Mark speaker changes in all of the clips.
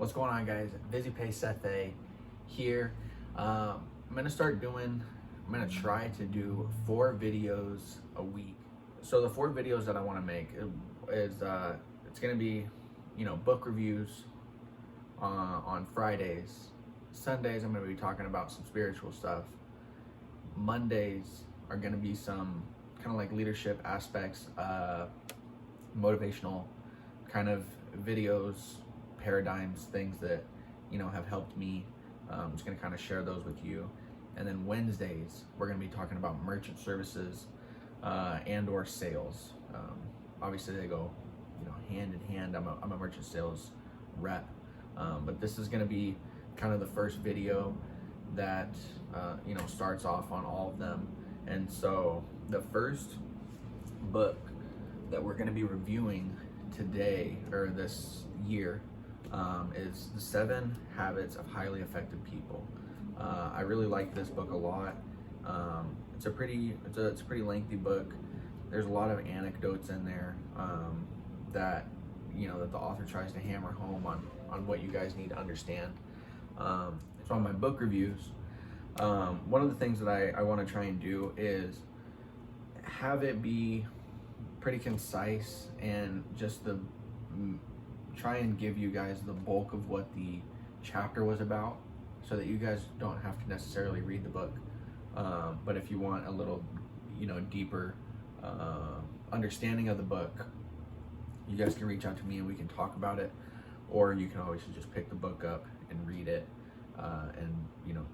Speaker 1: What's going on, guys? VisiPay Seth A here. I'm gonna try to do 4 videos a week. So the 4 videos that I want to make is it's gonna be, book reviews on Fridays. Sundays I'm gonna be talking about some spiritual stuff. Mondays are gonna be some kind of like leadership aspects, motivational kind of videos, paradigms, things that have helped me. I'm just gonna kind of share those with you. And then Wednesdays we're gonna be talking about merchant services and or sales. Obviously they go hand in hand. I'm a merchant sales rep, but this is gonna be kind of the first video that starts off on all of them. And so the first book that we're going to be reviewing today, or this year, is the 7 Habits of Highly Effective People. I really like this book a lot. It's a pretty lengthy book. There's a lot of anecdotes in there that that the author tries to hammer home on what you guys need to understand. So on my book reviews, one of the things that I want to try and do is have it be pretty concise and just try and give you guys the bulk of what the chapter was about, so that you guys don't have to necessarily read the book. But if you want a little deeper understanding of the book, you guys can reach out to me and we can talk about it, or you can always just pick the book up and read it, and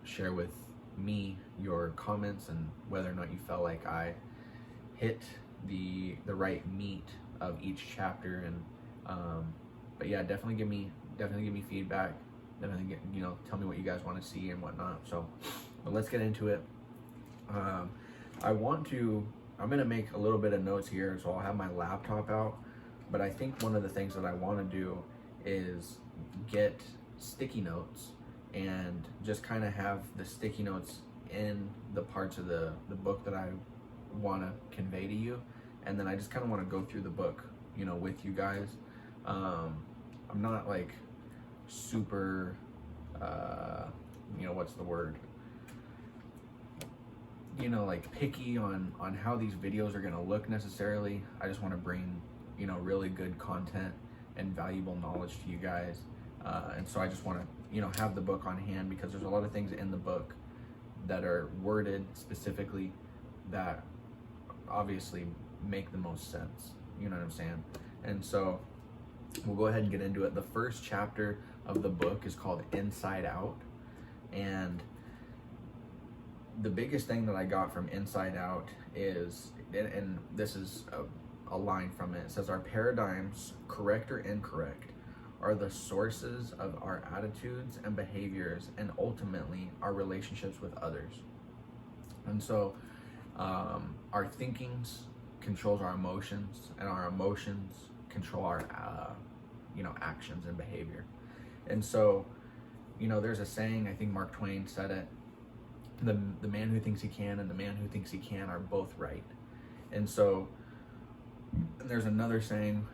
Speaker 1: share with me your comments and whether or not you felt like I hit the right meat of each chapter. And but yeah, definitely give me feedback. Definitely tell me what you guys want to see and whatnot. So, but let's get into it. I'm gonna make a little bit of notes here, so I'll have my laptop out. But I think one of the things that I want to do is get sticky notes and just kind of have the sticky notes in the parts of the book that I want to convey to you. And then I just kind of want to go through the book, with you guys. I'm not like super, what's the word? Like picky on how these videos are going to look necessarily. I just want to bring, really good content and valuable knowledge to you guys. And so I just want to, have the book on hand, because there's a lot of things in the book that are worded specifically that obviously make the most sense. You know what I'm saying? And so we'll go ahead and get into it. The first chapter of the book is called Inside Out. And the biggest thing that I got from Inside Out is, and this is a line from it, it says, our paradigms, correct or incorrect, are the sources of our attitudes and behaviors, and ultimately our relationships with others. And so our thinkings controls our emotions, and our emotions control our actions and behavior. And so there's a saying, I think Mark Twain said it, the man who thinks he can and the man who thinks he can are both right. And so there's another saying,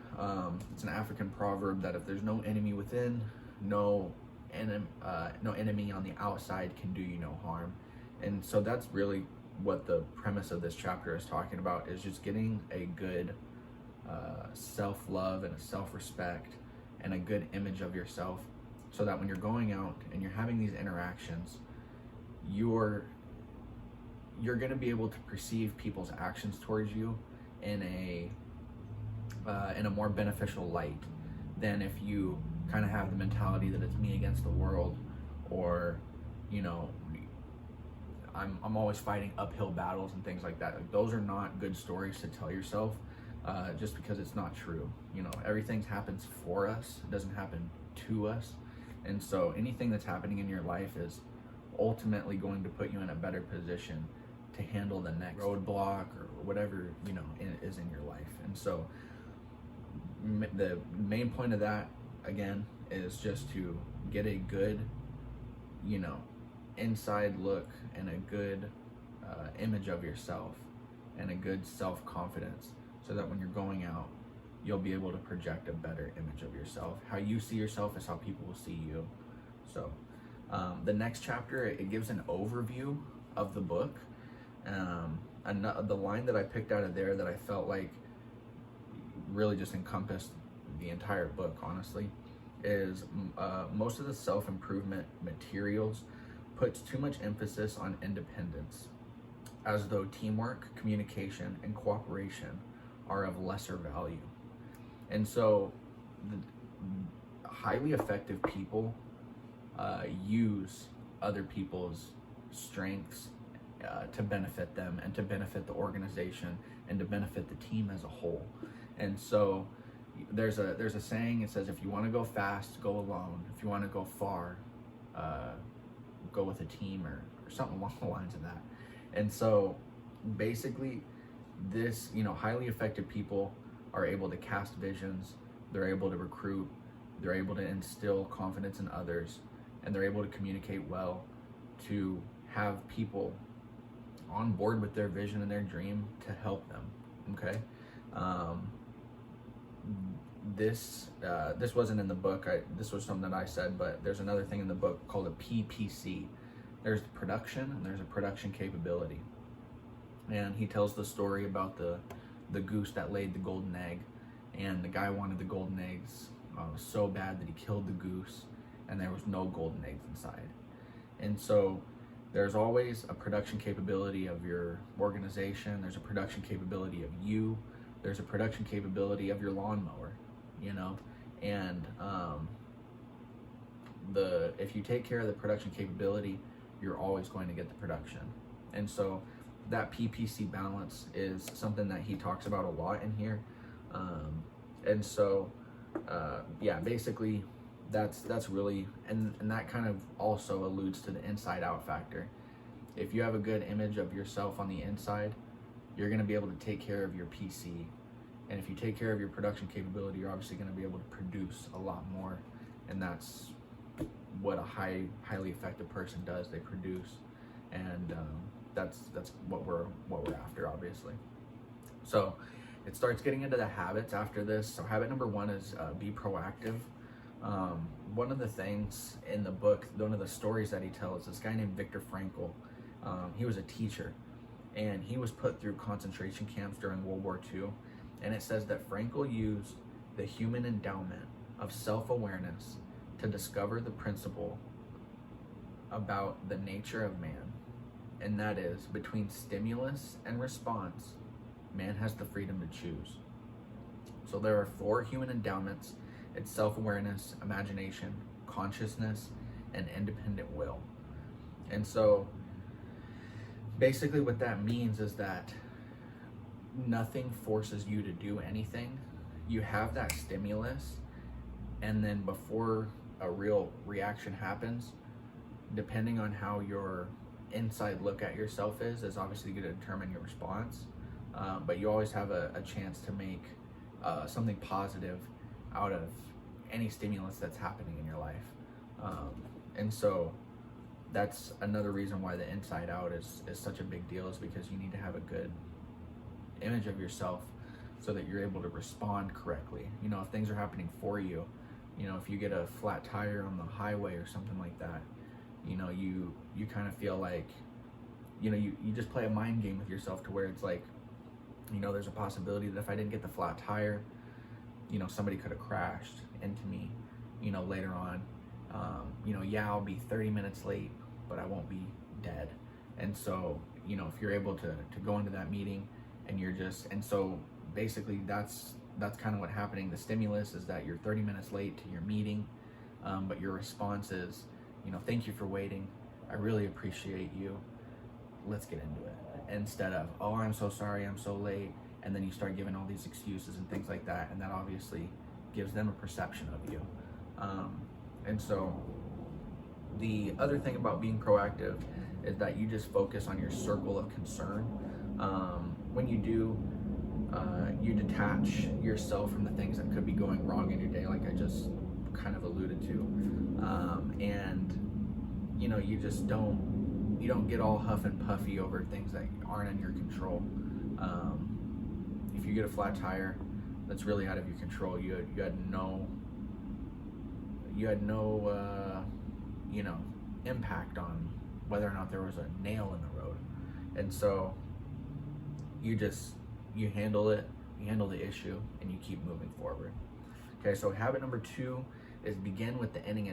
Speaker 1: it's an African proverb, that if there's no enemy within, no enemy on the outside can do you no harm. And so that's really what the premise of this chapter is talking about, is just getting a good self-love and a self-respect and a good image of yourself, so that when you're going out and you're having these interactions, you're going to be able to perceive people's actions towards you in a more beneficial light than if you kind of have the mentality that it's me against the world, or I'm always fighting uphill battles and things like that. Like, those are not good stories to tell yourself, just because it's not true. Everything happens for us, it doesn't happen to us. And so anything that's happening in your life is ultimately going to put you in a better position to handle the next roadblock or whatever is in your life. And so the main point of that, again, is just to get a good inside look and a good image of yourself and a good self-confidence, so that when you're going out, you'll be able to project a better image of yourself. How you see yourself is how people will see you. So the next chapter, it gives an overview of the book. The line that I picked out of there that I felt like really just encompassed the entire book, honestly, is most of the self-improvement materials puts too much emphasis on independence, as though teamwork, communication, and cooperation are of lesser value. And so the highly effective people use other people's strengths to benefit them and to benefit the organization and to benefit the team as a whole. And so there's a saying, it says, if you want to go fast, go alone. If you want to go far, go with a team, or something along the lines of that. And so basically this, highly effective people are able to cast visions, they're able to recruit, they're able to instill confidence in others, and they're able to communicate well to have people on board with their vision and their dream to help them. Okay. This wasn't in the book. This was something that I said, but there's another thing in the book called a PPC. There's production and there's a production capability. And he tells the story about the goose that laid the golden egg, and the guy wanted the golden eggs so bad that he killed the goose, and there was no golden eggs inside. And so there's always a production capability of your organization. There's a production capability of you. There's a production capability of your lawnmower, and if you take care of the production capability, you're always going to get the production. And so that PPC balance is something that he talks about a lot in here. And so basically that's really, and that kind of also alludes to the inside out factor. If you have a good image of yourself on the inside, you're going to be able to take care of your PC. And if you take care of your production capability, you're obviously going to be able to produce a lot more. And that's what a highly effective person does. They produce, and that's what we're after, obviously. So it starts getting into the habits after this. So habit number 1 is be proactive. One of the things in the book, one of the stories that he tells, this guy named Viktor Frankl, he was a teacher, and he was put through concentration camps during World War II. And it says that Frankyl used the human endowment of self-awareness to discover the principle about the nature of man. And that is, between stimulus and response, man has the freedom to choose. So there are 4 human endowments. It's self-awareness, imagination, consciousness, and independent will. And so basically what that means is that nothing forces you to do anything. You have that stimulus, and then before a real reaction happens, depending on how your inside look at yourself is obviously going to determine your response. But you always have a chance to make something positive out of any stimulus that's happening in your life. And so that's another reason why the inside out is such a big deal, is because you need to have a good image of yourself so that you're able to respond correctly. If things are happening for you, if you get a flat tire on the highway or something like that, you kind of feel like, you just play a mind game with yourself to where it's like, there's a possibility that if I didn't get the flat tire, somebody could have crashed into me, later on. I'll be 30 minutes late, but I won't be dead. And so, if you're able to go into that meeting and and so basically that's kind of what's happening. The stimulus is that you're 30 minutes late to your meeting, but your response is, thank you for waiting. I really appreciate you. Let's get into it. Instead of, oh, I'm so sorry, I'm so late. And then you start giving all these excuses and things like that. And that obviously gives them a perception of you. And so the other thing about being proactive is that you just focus on your circle of concern. When you do, you detach yourself from the things that could be going wrong in your day, like I just kind of alluded to. And you don't get all huff and puffy over things that aren't in your control. If you get a flat tire, that's really out of your control. You had no impact on whether or not there was a nail in the road. And so you handle it, you handle the issue, and you keep moving forward. Okay, so habit number 2 is begin with the end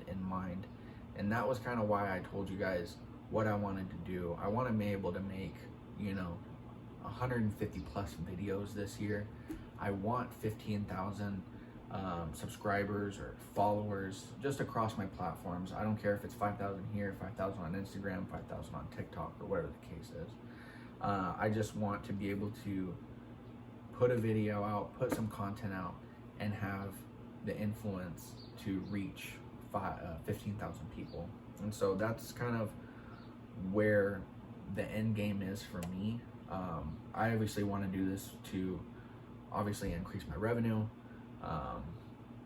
Speaker 1: in mind. And that was kind of why I told you guys what I wanted to do. I want to be able to make 150 plus videos this year. I want 15,000 subscribers or followers just across my platforms. I don't care if it's 5,000 here, 5,000 on Instagram, 5,000 on TikTok, or whatever the case is. I just want to be able to put a video out, put some content out, and have the influence to reach 15,000 people. And so that's kind of where the end game is for me. I obviously want to do this to obviously increase my revenue.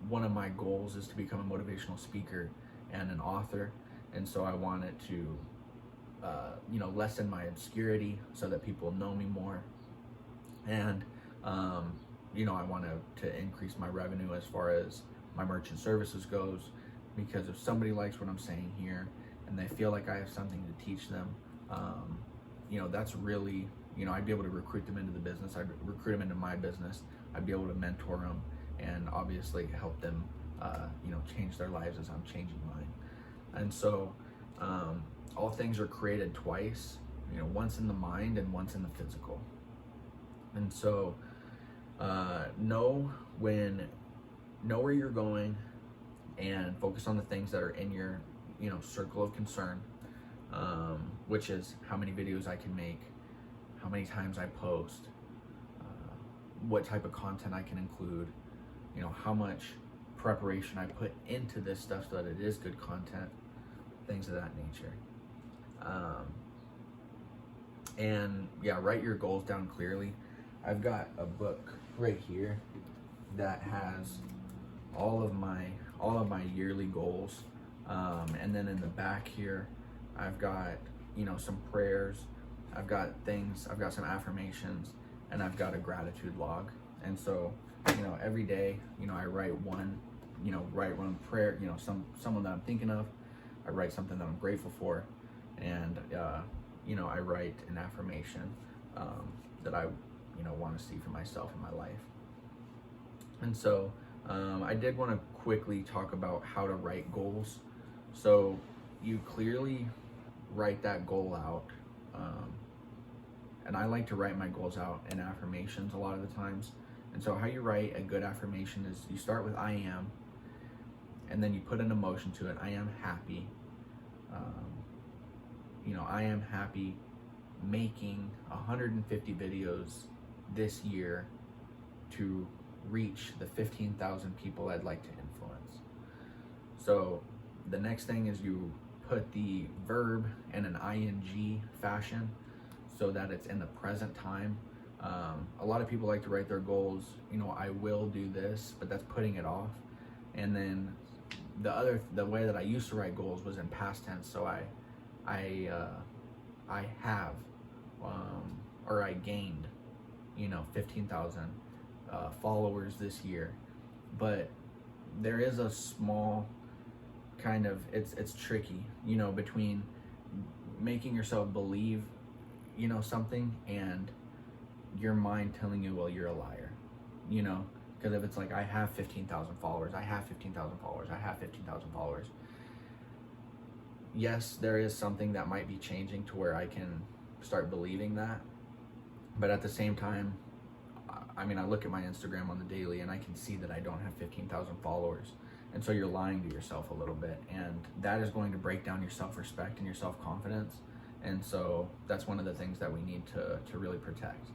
Speaker 1: One of my goals is to become a motivational speaker and an author, and so I want it to lessen my obscurity so that people know me more. And I want to increase my revenue as far as my merchant services goes, because if somebody likes what I'm saying here and they feel like I have something to teach them, that's really, I'd be able to recruit them into the business. I'd recruit them into my business. I'd be able to mentor them and obviously help them, change their lives as I'm changing mine. And so all things are created twice, once in the mind and once in the physical. And so know where you're going and focus on the things that are in your, circle of concern, which is how many videos I can make, how many times I post, what type of content I can include, how much preparation I put into this stuff so that it is good content, things of that nature. And yeah, write your goals down clearly. I've got a book right here that has all of my yearly goals, and then in the back here I've got some prayers, I've got some affirmations, and I've got a gratitude log. And so every day I write one prayer, someone that I'm thinking of. I write something that I'm grateful for, and I write an affirmation that I want to see for myself in my life. And so I did want to quickly talk about how to write goals. So you clearly write that goal out, and I like to write my goals out in affirmations a lot of the times. And so how you write a good affirmation is you start with I am, and then you put an emotion to it. I am happy. I am happy making 150 videos this year to reach the 15,000 people I'd like to influence. So the next thing is you put the verb in an ing fashion so that it's in the present time. A lot of people like to write their goals, I will do this, but that's putting it off. And then the way that I used to write goals was in past tense. So I have, or I gained, 15,000 followers this year. But there is a small kind of, it's tricky, between making yourself believe, something, and your mind telling you, well, you're a liar, because if it's like, I have 15,000 followers, I have 15,000 followers, I have 15,000 followers. Yes, there is something that might be changing to where I can start believing that. But at the same time, I look at my Instagram on the daily and I can see that I don't have 15,000 followers. And so you're lying to yourself a little bit. And that is going to break down your self-respect and your self-confidence. And so that's one of the things that we need to really protect.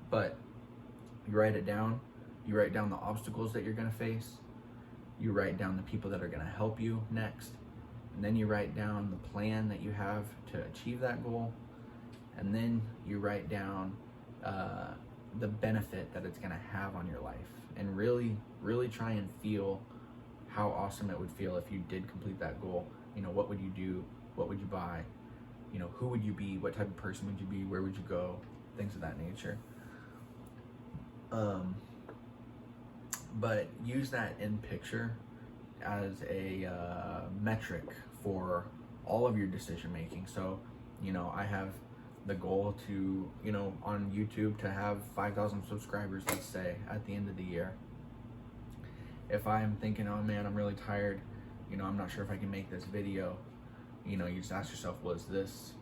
Speaker 1: But you write it down. You write down the obstacles that you're going to face. You write down the people that are going to help you next. And then you write down the plan that you have to achieve that goal. And then you write down the benefit that it's going to have on your life. And really, really try and feel how awesome it would feel if you did complete that goal. What would you do? What would you buy? Who would you be? What type of person would you be? Where would you go? Things of that nature. But use that in picture as a metric for all of your decision making. So, I have the goal to, on YouTube to have 5,000 subscribers, let's say, at the end of the year. If I'm thinking, oh man, I'm really tired, I'm not sure if I can make this video, you just ask yourself, well, is this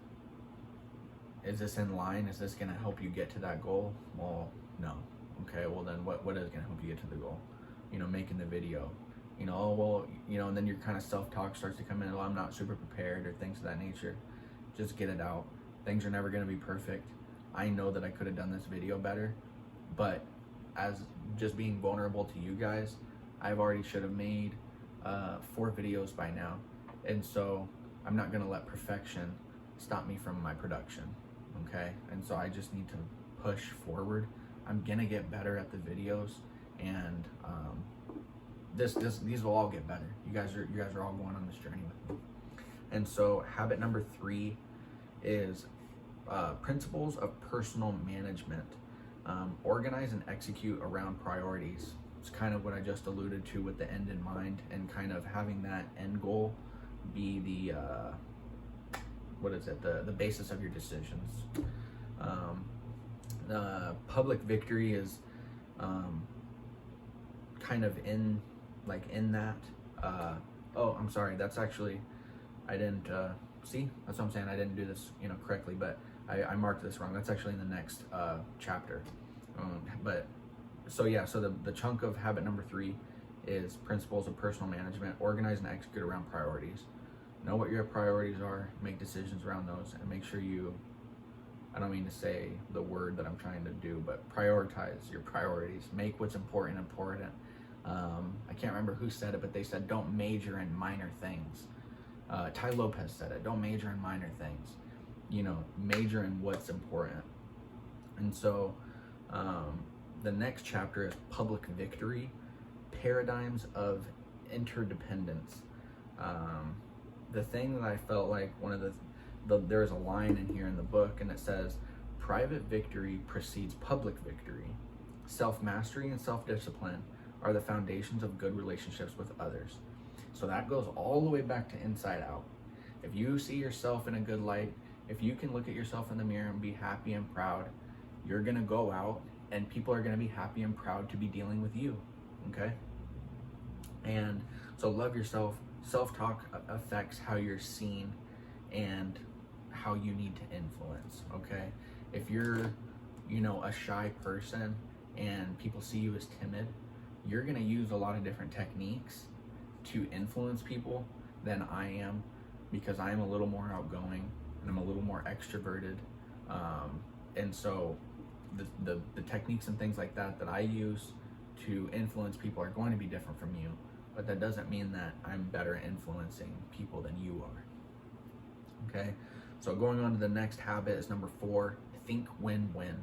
Speaker 1: in line? Is this going to help you get to that goal? Well, no. Okay, well then what is going to help you get to the goal? Making the video. Oh, well, and then your kind of self-talk starts to come in, well, I'm not super prepared, or things of that nature. Just get it out. Things are never going to be perfect. I know that I could have done this video better, but as just being vulnerable to you guys, I've already should have made 4 videos by now. And so I'm not going to let perfection stop me from my production. Okay. And so I just need to push forward. I'm going to get better at the videos, and these will all get better. You guys are all going on this journey with me. And so habit number 3 is principles of personal management. Organize and execute around priorities. It's kind of what I just alluded to with the end in mind, and kind of having that end goal be the the basis of your decisions. Public victory is kind of in that. Oh, I'm sorry, that's actually, I didn't see, that's what I'm saying, I didn't do this correctly, but I marked this wrong. That's actually in the next chapter. So the chunk of habit number 3 is principles of personal management. Organize and execute around priorities. Know what your priorities are, make decisions around those, and make sure I don't mean to say the word that I'm trying to do, but prioritize your priorities. Make what's important. I can't remember who said it, but they said don't major in minor things. Ty Lopez said it, don't major in minor things. Major in what's important. And so the next chapter is public victory, paradigms of interdependence. The thing that I felt like there's a line in here in the book, and it says, private victory precedes public victory. Self-mastery and self-discipline are the foundations of good relationships with others. So that goes all the way back to inside out. If you see yourself in a good light, if you can look at yourself in the mirror and be happy and proud, you're going to go out and people are going to be happy and proud to be dealing with you. Okay? And so love yourself. Self-talk affects how you're seen and how you need to influence. Okay? If you're, a shy person and people see you as timid, you're going to use a lot of different techniques to influence people than I am, because I am a little more outgoing and I'm a little more extroverted. And so the techniques and things like that I use to influence people are going to be different from you, but that doesn't mean that I'm better at influencing people than you are. Okay, so going on to the next habit is number 4, think win-win.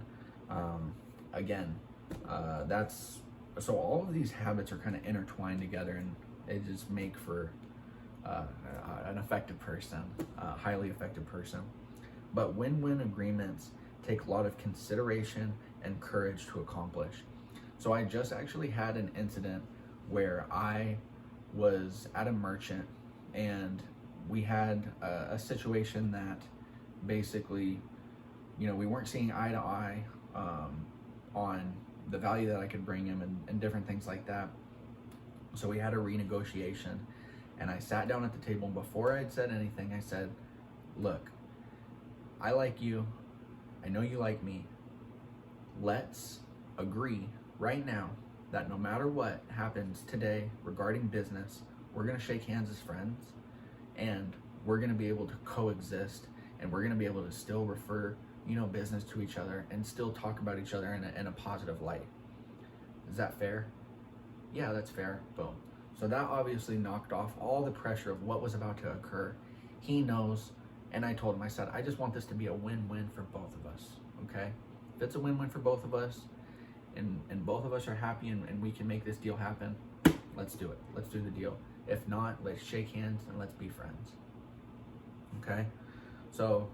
Speaker 1: So all of these habits are kind of intertwined together, and they just make for an effective person, a highly effective person. But win-win agreements take a lot of consideration and courage to accomplish. So I just actually had an incident where I was at a merchant, and we had a situation that basically, we weren't seeing eye to eye on the value that I could bring him and different things like that. So we had a renegotiation, and I sat down at the table, and before I'd said anything, I said, look, I like you, I know you like me, let's agree right now that no matter what happens today regarding business, we're gonna shake hands as friends, and we're gonna be able to coexist, and we're gonna be able to still refer business to each other and still talk about each other in a positive light. Is that fair? Yeah, that's fair. Boom. So that obviously knocked off all the pressure of what was about to occur. He knows, and I told him, I said, I just want this to be a win-win for both of us, okay? If it's a win-win for both of us, and both of us are happy and we can make this deal happen, let's do it. Let's do the deal. If not, let's shake hands and let's be friends, okay? So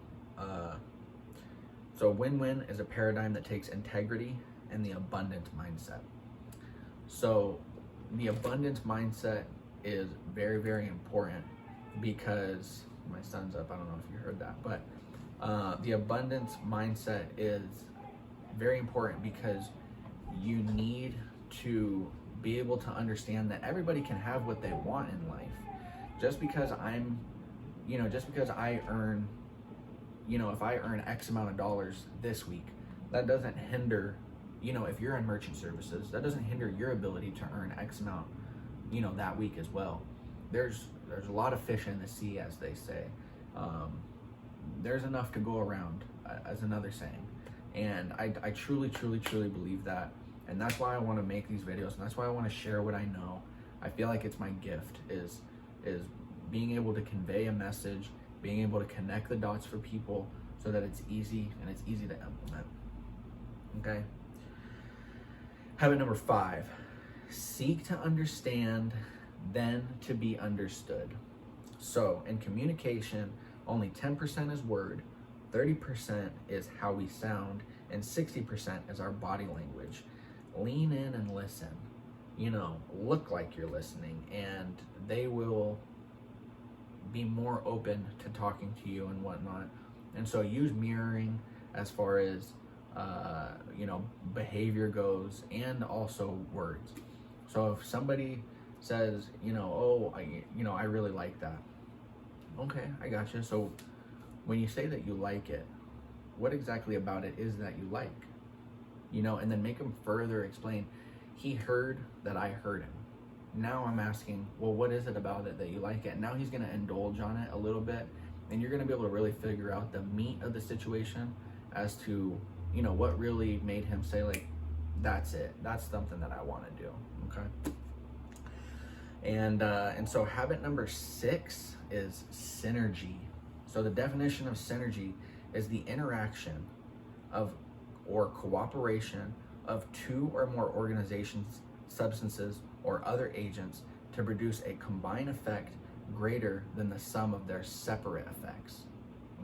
Speaker 1: win-win is a paradigm that takes integrity, and the abundant mindset. So the abundance mindset is very, very important because my son's up. I don't know if you heard that, but the abundance mindset is very important because you need to be able to understand that everybody can have what they want in life. Just because I earn, if I earn X amount of dollars this week, that doesn't hinder, if you're in merchant services, that doesn't hinder your ability to earn X amount, that week as well. There's a lot of fish in the sea, as they say. There's enough to go around, as another saying. And I truly believe that. And that's why I want to make these videos, and that's why I want to share what I know. I feel like it's my gift, is being able to convey a message, being able to connect the dots for people so that it's easy and it's easy to implement. Okay? Habit number 5, seek to understand, then to be understood. So in communication, only 10% is word, 30% is how we sound, and 60% is our body language. Lean in and listen. Look like you're listening, and they will be more open to talking to you and whatnot. And so use mirroring as far as behavior goes, and also words. So if somebody says, I really like that. Okay, I gotcha. So when you say that you like it, what exactly about it is that you like? And then make them further explain. He heard that I heard him. Now I'm asking, well, what is it about it that you like it? And now he's going to indulge on it a little bit, and you're going to be able to really figure out the meat of the situation as to, what really made him say, like, that's it. That's something that I want to do. Okay. And so habit number 6 is synergy. So the definition of synergy is the interaction of or cooperation of 2 or more organizations, substances, or other agents to produce a combined effect greater than the sum of their separate effects.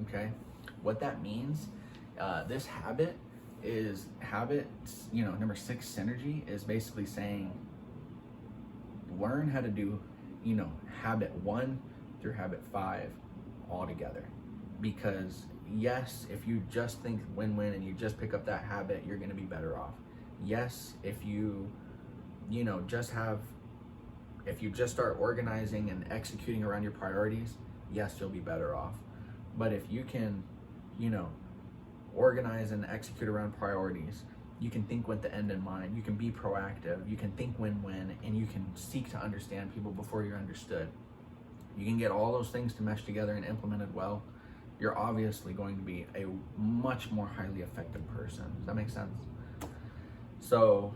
Speaker 1: Okay? What that means, this habit number 6, synergy, is basically saying learn how to do, habit 1 through habit 5 all together. Because yes, if you just think win-win and you just pick up that habit, you're going to be better off. Yes, if you just start organizing and executing around your priorities, yes, you'll be better off. But if you can, organize and execute around priorities, you can think with the end in mind, you can be proactive, you can think win-win, and you can seek to understand people before you're understood. You can get all those things to mesh together and implemented well, you're obviously going to be a much more highly effective person. Does that make sense? So,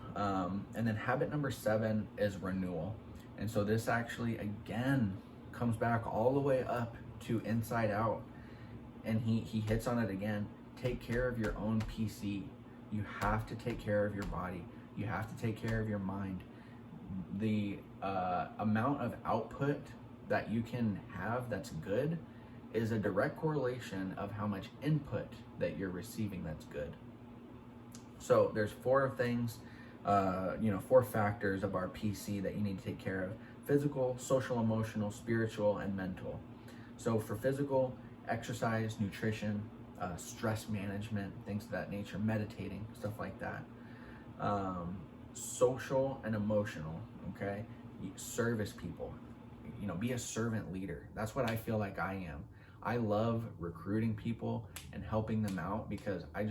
Speaker 1: and then habit number 7 is renewal. And so this actually, again, comes back all the way up to inside out. And he hits on it again. Take care of your own PC. You have to take care of your body. You have to take care of your mind. The amount of output that you can have that's good is a direct correlation of how much input that you're receiving that's good. So there's 4 things, 4 factors of our PC that you need to take care of: physical, social, emotional, spiritual, and mental. So for physical, exercise, nutrition, stress management, things of that nature, meditating, stuff like that. Social and emotional, okay? Service people, be a servant leader. That's what I feel like I am. I love recruiting people and helping them out because I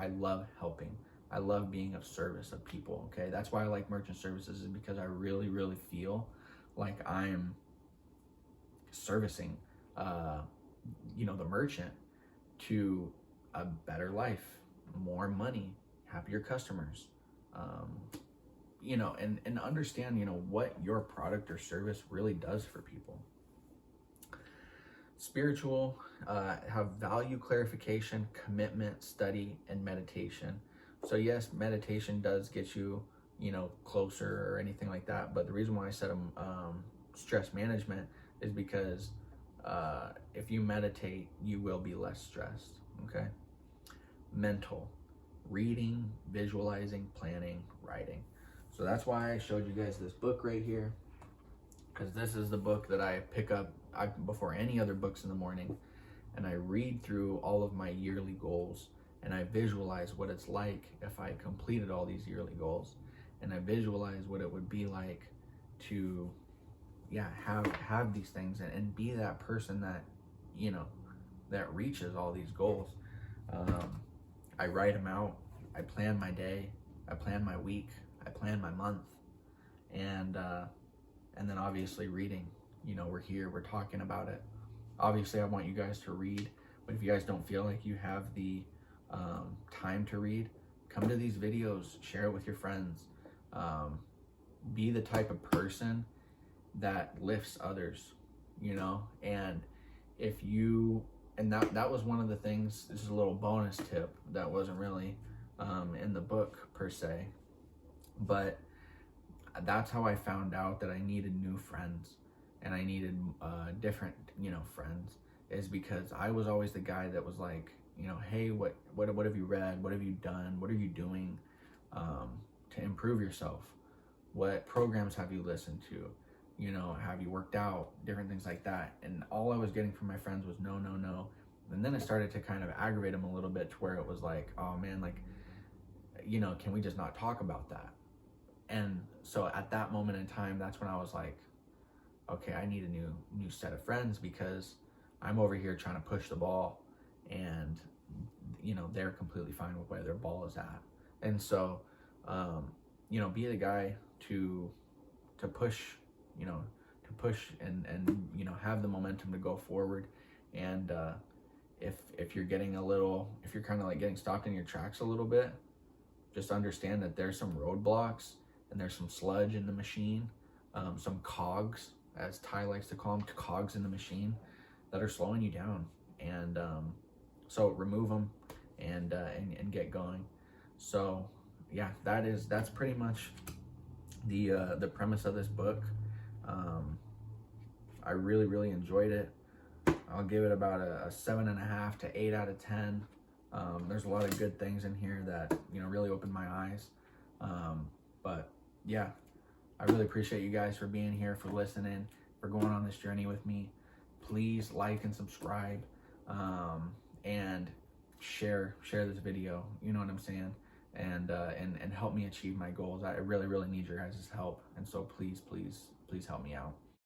Speaker 1: love helping. I love being of service of people, okay? That's why I like merchant services, is because I really, really feel like I'm servicing, the merchant to a better life, more money, happier customers, and understand, what your product or service really does for people. Spiritual, have value clarification, commitment, study, and meditation. So yes, meditation does get you, closer or anything like that. But the reason why I said stress management is because if you meditate, you will be less stressed. Okay. Mental. reading, visualizing, planning, writing. So that's why I showed you guys this book right here, because this is the book that I pick up before any other books in the morning, and I read through all of my yearly goals, and I visualize what it's like if I completed all these yearly goals, and I visualize what it would be like to have these things and be that person that, you know, that reaches all these goals. I write them out, I plan my day, I plan my week, I plan my month, and then obviously reading. You know, we're here, we're talking about it. Obviously I want you guys to read, but if you guys don't feel like you have the time to read, come to these videos, share it with your friends. Be the type of person that lifts others, you know. And if you, and that was one of the things, this is a little bonus tip that wasn't really in the book per se, but that's how I found out that I needed new friends, and I needed different, you know, friends, is because I was always the guy that was like, you know, hey, what have you read? What have you done? What are you doing to improve yourself? What programs have you listened to? You know, have you worked out? Different things like that. And all I was getting from my friends was no, no, no. And then it started to kind of aggravate them a little bit, to where it was like, oh man, like, you know, can we just not talk about that? And so at that moment in time, that's when I was like, okay, I need a new set of friends, because I'm over here trying to push the ball, and you know, they're completely fine with where their ball is at. And so you know, be the guy to push, you know, to push and you know, have the momentum to go forward. And if you're getting if you're kind of like getting stopped in your tracks a little bit, just understand that there's some roadblocks, and there's some sludge in the machine, some cogs, as Ty likes to call them, cogs in the machine, that are slowing you down. And so remove them and get going. So yeah, that's pretty much the premise of this book. I really enjoyed it. I'll give it about a 7.5 to 8 out of 10. There's a lot of good things in here that, you know, really opened my eyes. But yeah, I really appreciate you guys for being here, for listening, for going on this journey with me. Please like and subscribe, and share this video. You know what I'm saying? And help me achieve my goals. I really need your guys' help. And so please help me out.